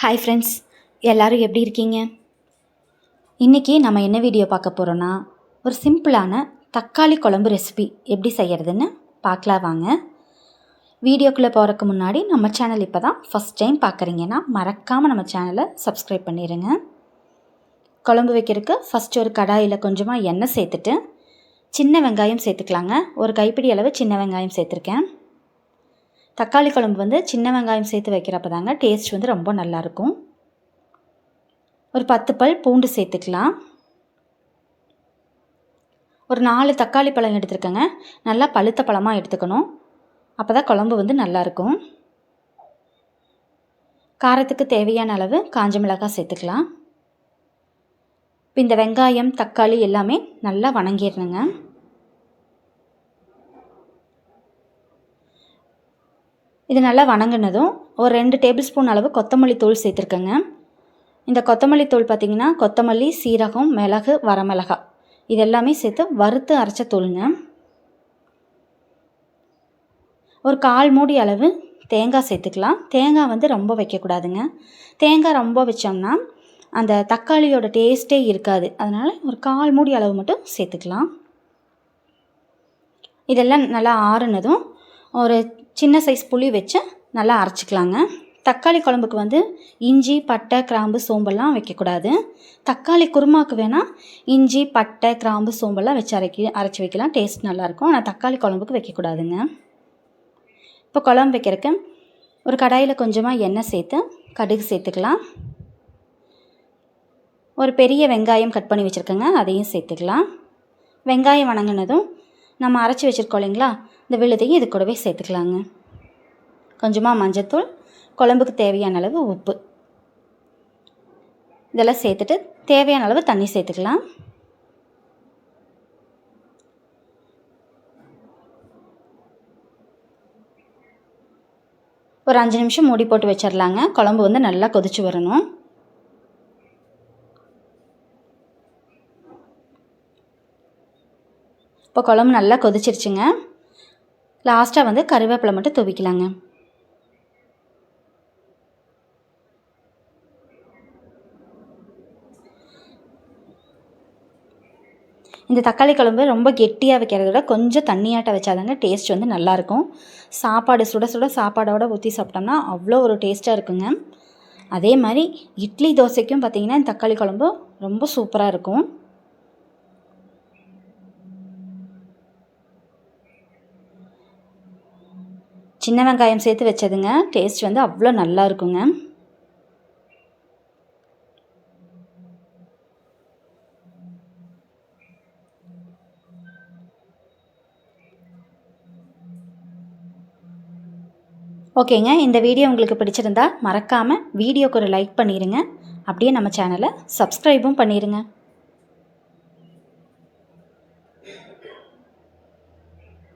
Hi friends, எல்லோரும் எப்படி இருக்கீங்க? இன்றைக்கி நம்ம என்ன வீடியோ பார்க்க போகிறோன்னா, ஒரு சிம்பிளான தக்காளி குழம்பு ரெசிபி எப்படி செய்கிறதுன்னு பார்க்கலாம் வாங்க. வீடியோக்குள்ளே போகிறதுக்கு முன்னாடி நம்ம சேனல் இப்போ தான் ஃபஸ்ட் டைம் பார்க்குறீங்கன்னா மறக்காமல் நம்ம சேனலை சப்ஸ்கிரைப் பண்ணிடுங்க. குழம்பு வைக்கிறதுக்கு ஃபஸ்ட்டு ஒரு கடாயில் கொஞ்சமாக எண்ணெய் சேர்த்துட்டு சின்ன வெங்காயம் சேர்த்துக்கலாங்க. ஒரு கைப்பிடி அளவு சின்ன வெங்காயம் சேர்த்துருக்கேன். தக்காளி குழம்பு சின்ன வெங்காயம் சேர்த்து வைக்கிறப்ப தாங்க டேஸ்ட் ரொம்ப நல்லாயிருக்கும். ஒரு 10 பல் பூண்டு சேர்த்துக்கலாம். ஒரு 4 தக்காளி பழம் எடுத்துருக்கேங்க. நல்லா பழுத்த பழமாக எடுத்துக்கணும். அப்போ தான் குழம்பு நல்லாயிருக்கும். காரத்துக்கு தேவையான அளவு காஞ்ச மிளகாய் சேர்த்துக்கலாம். இப்போ இந்த வெங்காயம் தக்காளி எல்லாமே நல்லா வணங்கிடணுங்க. இது நல்லா வணங்கினதும் ஒரு 2 டேபிள் ஸ்பூன் அளவு கொத்தமல்லி தூள் சேர்த்துருக்கேங்க. இந்த கொத்தமல்லி தூள் பார்த்திங்கன்னா கொத்தமல்லி, சீரகம், மிளகு, வரமிளகாய் இது எல்லாமே சேர்த்து வறுத்து அரைச்ச தூளுங்க. ஒரு 1/4 மூடி அளவு தேங்காய் சேர்த்துக்கலாம். தேங்காய் ரொம்ப வைக்கக்கூடாதுங்க. தேங்காய் ரொம்ப வச்சோம்னா அந்த தக்காளியோட டேஸ்ட்டே இருக்காது. அதனால் ஒரு 1/4 மூடி அளவு மட்டும் சேர்த்துக்கலாம். இதெல்லாம் நல்லா ஆறுனதும் ஒரு சின்ன சைஸ் புளி வச்சு நல்லா அரைச்சிக்கலாங்க. தக்காளி குழம்புக்கு இஞ்சி, பட்டை, கிராம்பு, சோம்பெல்லாம் வைக்கக்கூடாது. தக்காளி குருமாவுக்கு வேணால் இஞ்சி, பட்டை, கிராம்பு, சோம்பெல்லாம் வச்சு அரைச்சி வைக்கலாம். டேஸ்ட் நல்லாயிருக்கும். ஆனால் தக்காளி குழம்புக்கு வைக்கக்கூடாதுங்க. இப்போ குழம்பு வைக்கிறதுக்கு ஒரு கடாயில் கொஞ்சமாக எண்ணெய் சேர்த்து கடுகு சேர்த்துக்கலாம். ஒரு பெரிய வெங்காயம் கட் பண்ணி வச்சுருக்கேங்க, அதையும் சேர்த்துக்கலாம். வெங்காயம் வணங்கினதும் நம்ம அரைச்சி வச்சுருக்கோம் இல்லைங்களா, இந்த விழுதையும் இது கூடவே சேர்த்துக்கலாங்க. கொஞ்சமாக மஞ்சத்தூள், குழம்புக்கு தேவையான அளவு உப்பு இதெல்லாம் சேர்த்துட்டு தேவையான அளவு தண்ணி சேர்த்துக்கலாம். ஒரு 5 நிமிஷம் மூடி போட்டு வச்சிடலாங்க. குழம்பு நல்லா கொதிச்சு வரணும். இப்போ குழம்பு நல்லா கொதிச்சிருச்சுங்க. லாஸ்ட்டாக கருவேப்பிலை மட்டும் தூவிக்கலாங்க. இந்த தக்காளி குழம்பு ரொம்ப கெட்டியாக வைக்கிறத விட கொஞ்சம் தண்ணியாட்ட வச்சாதாங்க டேஸ்ட் நல்லாயிருக்கும். சாப்பாடு சுட சுட சாப்பாடோடு ஊற்றி சாப்பிட்டோம்னா அவ்வளோ ஒரு டேஸ்ட்டாக இருக்குங்க. அதே மாதிரி இட்லி தோசைக்கும் பார்த்திங்கன்னா இந்த தக்காளி குழம்பு ரொம்ப சூப்பராக இருக்கும். சின்ன வெங்காயம் சேர்த்து வச்சதுங்க டேஸ்ட் அவ்வளோ நல்லா இருக்குங்க. ஓகேங்க, இந்த வீடியோ உங்களுக்கு பிடிச்சிருந்தா மறக்காமல் வீடியோக்கு ஒரு லைக் பண்ணிடுங்க. அப்படியே நம்ம சேனலை சப்ஸ்கிரைபும் பண்ணிடுங்க.